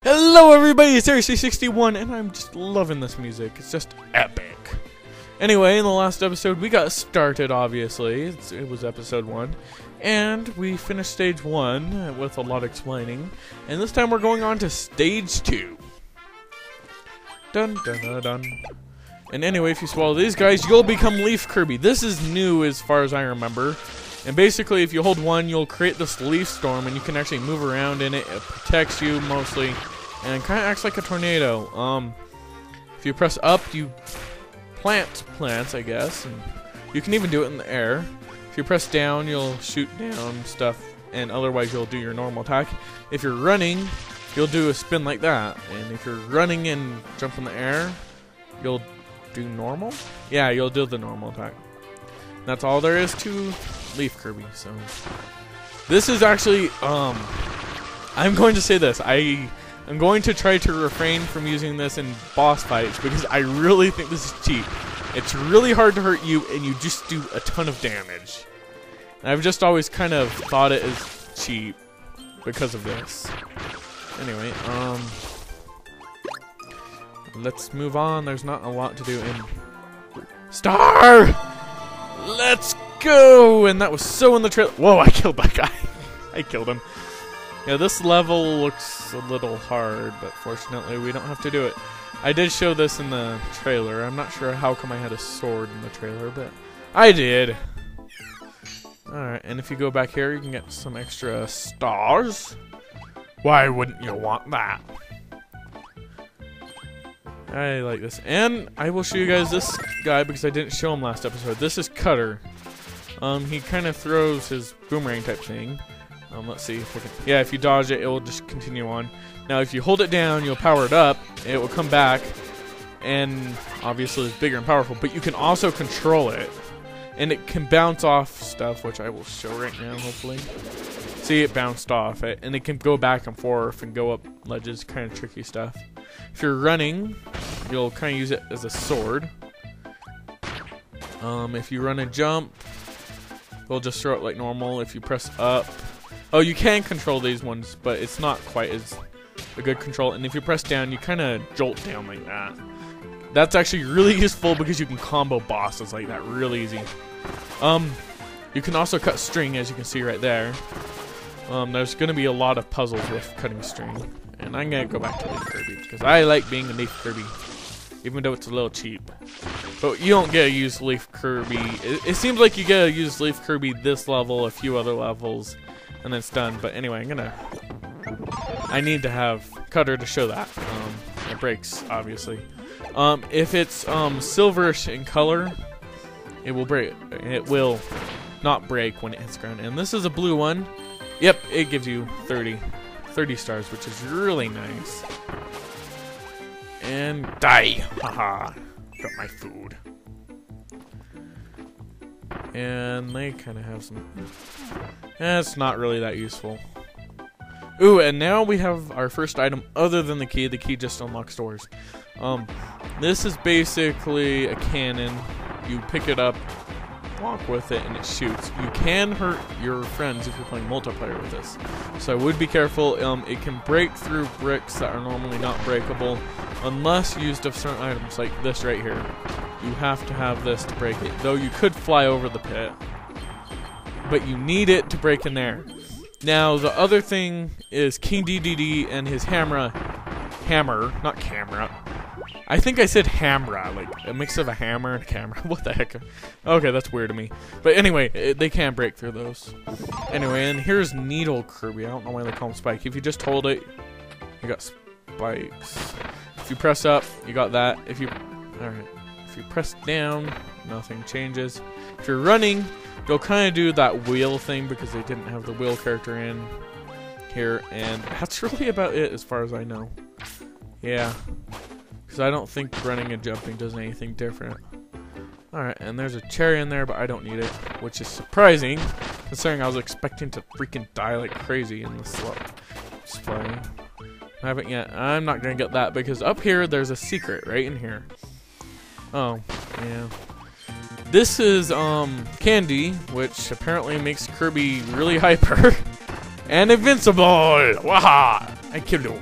Hello everybody, it's RC61 and I'm just loving this music. It's just epic. Anyway, in the last episode we got started, obviously. It was episode 1. And we finished stage 1 with a lot of explaining. And this time we're going on to stage 2. Dun dun dun dun. And anyway, if you swallow these guys, you'll become Leaf Kirby. This is new as far as I remember. And basically, if you hold 1, you'll create this leaf storm, and you can actually move around in it. It protects you mostly, and it kind of acts like a tornado. If you press up, you plant plants, I guess, and you can even do it in the air. If you press down, you'll shoot down stuff, and otherwise you'll do your normal attack. If you're running, you'll do a spin like that, and if you're running and jump in the air, you'll do normal? Yeah, you'll do the normal attack. That's all there is to Leaf Kirby. So this is actually I'm going to say this, I'm going to try to refrain from using this in boss fights because I really think this is cheap. It's really hard to hurt you and you just do a ton of damage. And I've just always kind of thought it is cheap because of this. Anyway, let's move on. There's not a lot to do in Star! Let's go! And that was so in the trailer. Whoa, I killed that guy. I killed him. Yeah, this level looks a little hard, but fortunately we don't have to do it. I did show this in the trailer. I'm not sure how come I had a sword in the trailer, but I did. Alright, and if you go back here, you can get some extra stars. Why wouldn't you want that? I like this. And I will show you guys this guy because I didn't show him last episode. This is Cutter. He kind of throws his boomerang type thing. Let's see if we can. Yeah, if you dodge it, it will just continue on. Now, if you hold it down, you'll power it up. It will come back, and obviously it's bigger and powerful. But you can also control it, and it can bounce off stuff, which I will show right now. Hopefully, see it bounced off it, and it can go back and forth and go up ledges. Kind of tricky stuff. If you're running, you'll kind of use it as a sword. If you run and jump, we'll just throw it like normal. If you press up, oh, you can control these ones, but it's not quite as a good control. And if you press down, you kind of jolt down like that. That's actually really useful because you can combo bosses like that real easy. You can also cut string, as you can see right there. There's going to be a lot of puzzles with cutting string. And I'm going to go back to Leaf Kirby because I like being a Leaf Kirby, even though it's a little cheap. But you don't get to use Leaf Kirby. It seems like you get to use Leaf Kirby this level, a few other levels, and then it's done. But anyway, I need to have Cutter to show that. It breaks, obviously. If it's silverish in color, it will break. It will not break when it hits ground. And this is a blue one. Yep, it gives you 30 stars, which is really nice. And die! Haha. Got my food. And they kind of have some. It's not really that useful. Ooh, and now we have our first item other than the key. The key just unlocks doors. This is basically a cannon. You pick it up, walk with it, and it shoots. You can hurt your friends if you're playing multiplayer with this, so I would be careful. It can break through bricks that are normally not breakable unless used of certain items like this right here. You have to have this to break it, though you could fly over the pit, but you need it to break in there. Now the other thing is King DDD and his hammer, not camera. I think I said hamra, like a mix of a hammer and a camera. What the heck? Okay, that's weird to me. But anyway, they can break through those. Anyway, and here's Needle Kirby. I don't know why they call him Spike. If you just hold it, you got spikes. If you press up, you got that. If you press down, nothing changes. If you're running, you'll kind of do that wheel thing because they didn't have the wheel character in here, and that's really about it as far as I know. Yeah. Because I don't think running and jumping does anything different. Alright, and there's a cherry in there, but I don't need it. Which is surprising, considering I was expecting to freaking die like crazy in this display. I haven't yet. I'm not going to get that, because up here, there's a secret right in here. Oh, yeah. This is, candy, which apparently makes Kirby really hyper. And invincible! Waha! I killed him.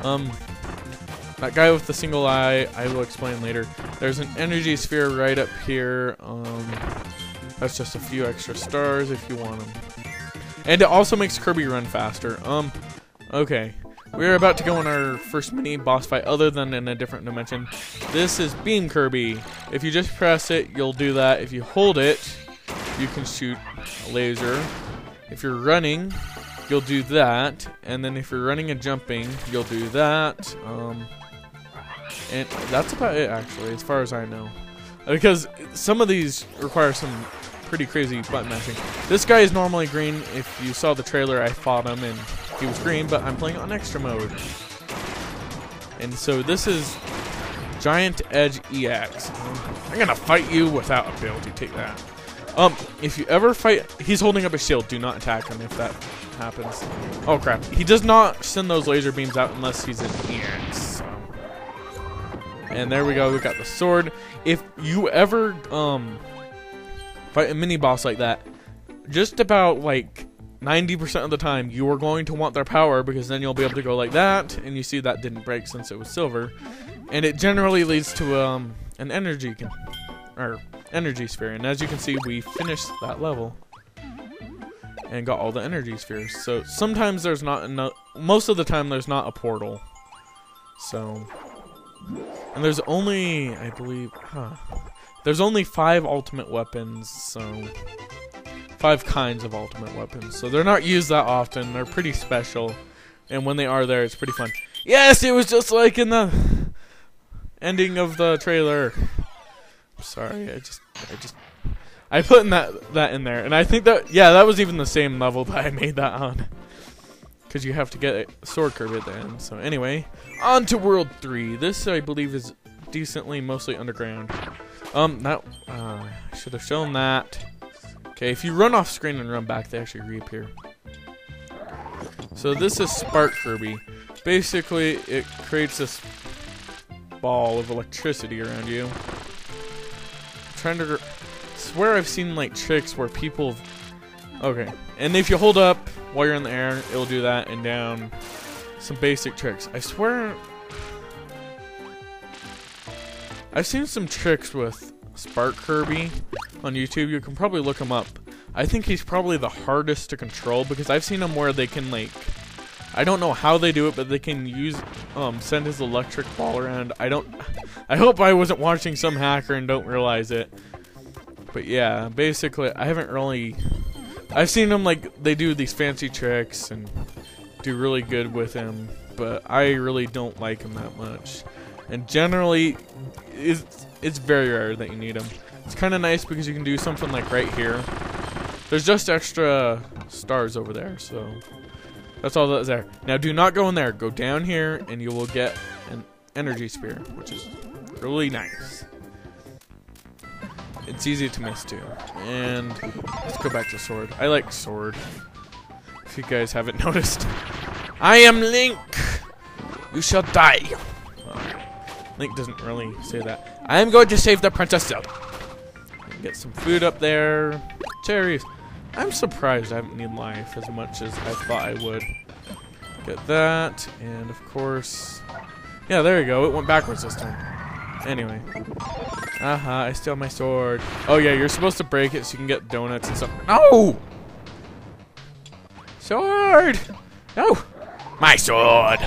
That guy with the single eye, I will explain later. There's an energy sphere right up here. That's just a few extra stars if you want them. And it also makes Kirby run faster. Okay. We're about to go on our first mini boss fight other than in a different dimension. This is Beam Kirby. If you just press it, you'll do that. If you hold it, you can shoot a laser. If you're running, you'll do that. And then if you're running and jumping, you'll do that. And that's about it, actually, as far as I know. Because some of these require some pretty crazy button mashing. This guy is normally green. If you saw the trailer, I fought him and he was green, but I'm playing on extra mode. And so this is Giant Edge EX. I'm gonna fight you without ability. Take that. If you ever fight, he's holding up a shield. Do not attack him if that happens. Oh crap! He does not send those laser beams out unless he's an EX. So. And there we go. We got the sword. If you ever fight a mini boss like that, just about like 90% of the time you are going to want their power, because then you'll be able to go like that, and you see that didn't break since it was silver, and it generally leads to an energy sphere. And as you can see, we finished that level and got all the energy spheres. So sometimes there's not enough. Most of the time there's not a portal. So, and there's only, I believe, there's only 5 ultimate weapons, so 5 kinds of ultimate weapons. So they're not used that often. They're pretty special, and when they are there, it's pretty fun. Yes, it was just like in the ending of the trailer. I'm sorry, I put in that in there, and I think that, yeah, that was even the same level that I made that on, because you have to get a sword Kirby at the end. So anyway, on to World 3. This, I believe, is decently mostly underground. I should have shown that. Okay, if you run off screen and run back, they actually reappear. So this is Spark Kirby. Basically, it creates this ball of electricity around you. I'm trying to swear I've seen like tricks where people. Okay, and if you hold up while you're in the air, it'll do that, and down. Some basic tricks. I swear I've seen some tricks with Spark Kirby on YouTube. You can probably look him up. I think he's probably the hardest to control, because I've seen him where they can, like, I don't know how they do it, but they can use send his electric ball around. I hope I wasn't watching some hacker and don't realize it. But yeah, basically I've seen him, like, they do these fancy tricks and do really good with him, but I really don't like him that much. And generally, it's very rare that you need him. It's kind of nice because you can do something like right here. There's just extra stars over there, so that's all that's there. Now do not go in there. Go down here and you will get an energy sphere, which is really nice. It's easy to miss too. And let's go back to sword. I like sword, if you guys haven't noticed. I am Link! You shall die! Link doesn't really say that. I am going to save the Princess Zelda. Get some food up there. Cherries. I'm surprised I haven't needed life as much as I thought I would. Get that, and of course, yeah, there you go. It went backwards this time. Anyway, I steal my sword. Oh yeah, you're supposed to break it so you can get donuts and stuff. No, sword. No, my sword.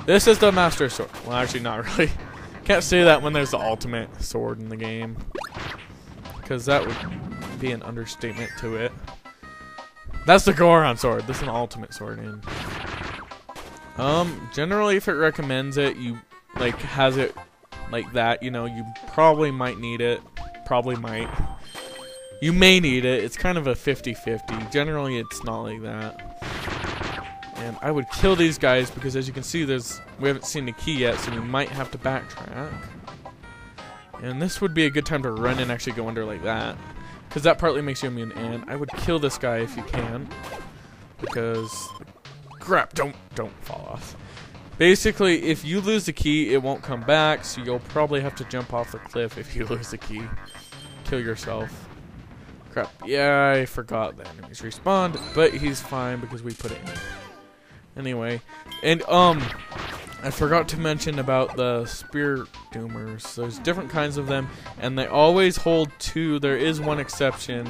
This is the master sword. Well, actually, not really. Can't say that when there's the ultimate sword in the game, because that would be an understatement to it. That's the Goron sword. This is an ultimate sword. And generally, if it recommends it, you like has it like that. You know, you probably might need it. Probably might. You may need it. It's kind of a 50-50. Generally, it's not like that. And I would kill these guys because, as you can see, we haven't seen the key yet, so we might have to backtrack. And this would be a good time to run and actually go under like that, because that partly makes you immune. And I would kill this guy if you can, because crap, don't fall off. Basically, if you lose the key, it won't come back, so you'll probably have to jump off the cliff if you lose the key. Kill yourself. Crap. Yeah, I forgot the enemies respawned, but he's fine because we put it in. Anyway, and I forgot to mention about the spear doomers. There's different kinds of them, and they always hold 2. There is one exception,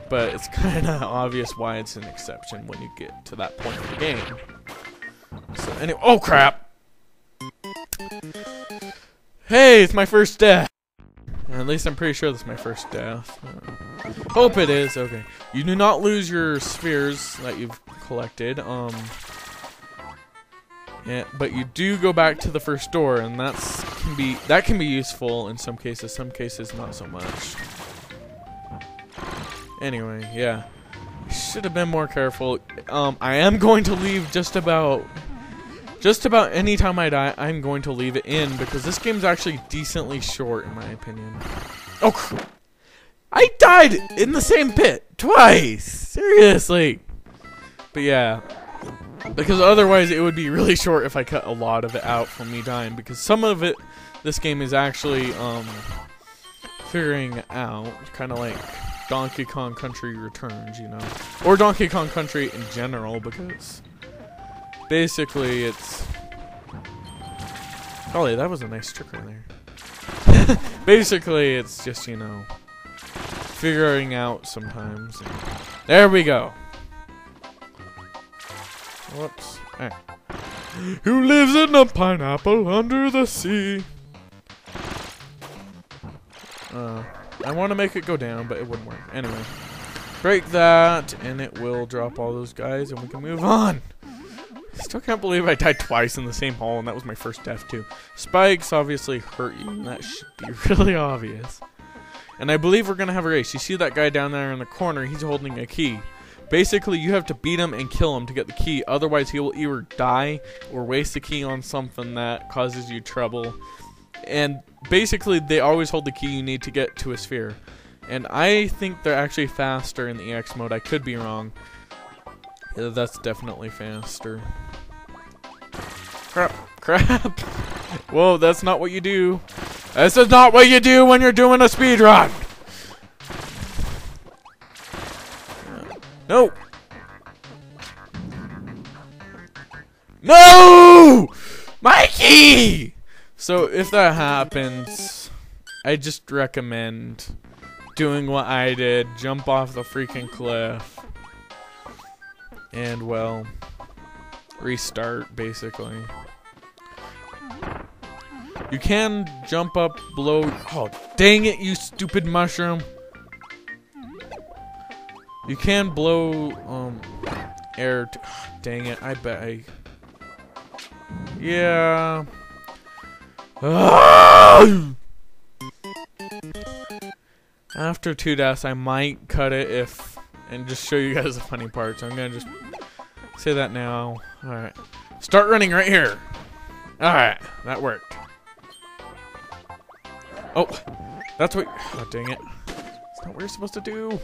but it's kind of obvious why it's an exception when you get to that point of the game. So anyway, oh crap! Hey, it's my first death. At least I'm pretty sure this is my first death. Hope it is. Okay, you do not lose your spheres that you've collected. Yeah, but you do go back to the first door, and that can be useful in some cases not so much. Anyway, yeah, should have been more careful. I am going to leave just about any time I die. I'm going to leave it in because this game's actually decently short in my opinion. Oh, I died in the same pit twice. Seriously, but yeah. Because otherwise it would be really short if I cut a lot of it out from me dying. Because some of it, this game is actually figuring out, kind of like Donkey Kong Country Returns, you know, or Donkey Kong Country in general. Because basically it's, golly, that was a nice trick right there. Basically it's just, you know, figuring out sometimes. There we go. Whoops. Hey. Who lives in a pineapple under the sea? I want to make it go down, but it wouldn't work. Anyway, break that, and it will drop all those guys, and we can move on. Still can't believe I died twice in the same hole, and that was my first death too. Spikes obviously hurt you, and that should be really obvious. And I believe we're gonna have a race. You see that guy down there in the corner? He's holding a key. Basically, you have to beat him and kill him to get the key. Otherwise, he will either die or waste the key on something that causes you trouble. And basically, they always hold the key you need to get to a sphere. And I think they're actually faster in the EX mode. I could be wrong. Yeah, that's definitely faster. Crap. Crap. Whoa, that's not what you do. This is not what you do when you're doing a speed run. No! No! My key! So if that happens, I just recommend doing what I did. Jump off the freaking cliff. And, well, restart, basically. You can jump up below. Oh, dang it, you stupid mushroom. You can blow air. Dang it! I bet I. Yeah. After 2 deaths, I might cut it and just show you guys the funny parts. I'm gonna just say that now. All right. Start running right here. All right, that worked. Oh, that's what. Oh, dang it! That's not what you're supposed to do.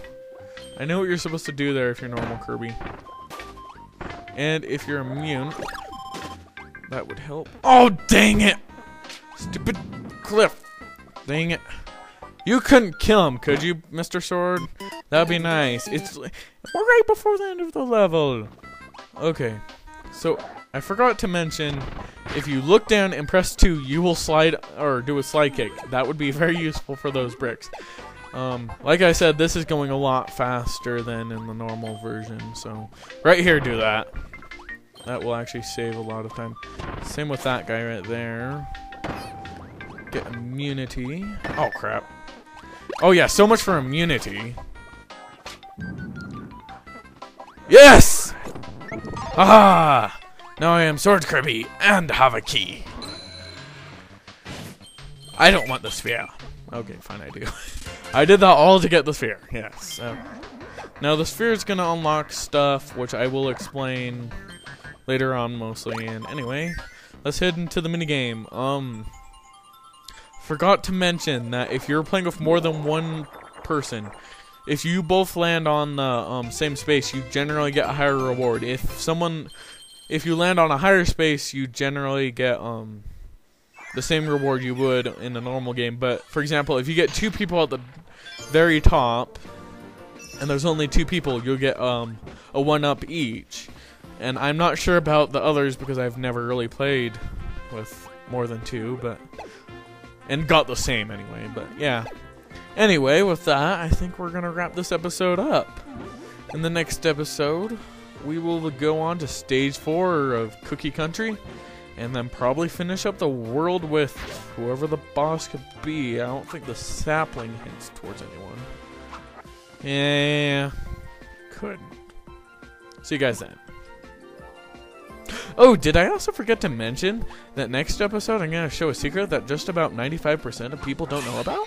I know what you're supposed to do there if you're normal Kirby. And if you're immune, that would help. Oh, dang it! Stupid cliff. Dang it. You couldn't kill him, could you, Mr. Sword? That'd be nice. We're right before the end of the level. Okay. So, I forgot to mention, if you look down and press 2, you will slide, or do a slide kick. That would be very useful for those bricks. Like I said, this is going a lot faster than in the normal version, so right here, do that. That will actually save a lot of time. Same with that guy right there. Get immunity. Oh, crap. Oh, yeah, so much for immunity. Yes! Ah! Now I am Sword Kirby and have a key. I don't want the sphere. Okay, fine, I do. I did that all to get the sphere, yes. Now, the sphere is going to unlock stuff, which I will explain later on mostly. And anyway, let's head into the minigame. Forgot to mention that if you're playing with more than one person, if you both land on the same space, you generally get a higher reward. If you land on a higher space, you generally get the same reward you would in a normal game. But for example, if you get 2 people at the very top and there's only 2 people, you'll get a 1-up each. And I'm not sure about the others because I've never really played with more than 2, but and got the same anyway, but yeah. Anyway, with that, I think we're gonna wrap this episode up. In the next episode, we will go on to stage 4 of Cookie Country, and then probably finish up the world with whoever the boss could be. I don't think the sapling hints towards anyone. Yeah, couldn't. See you guys then. Oh, did I also forget to mention that next episode I'm going to show a secret that just about 95% of people don't know about?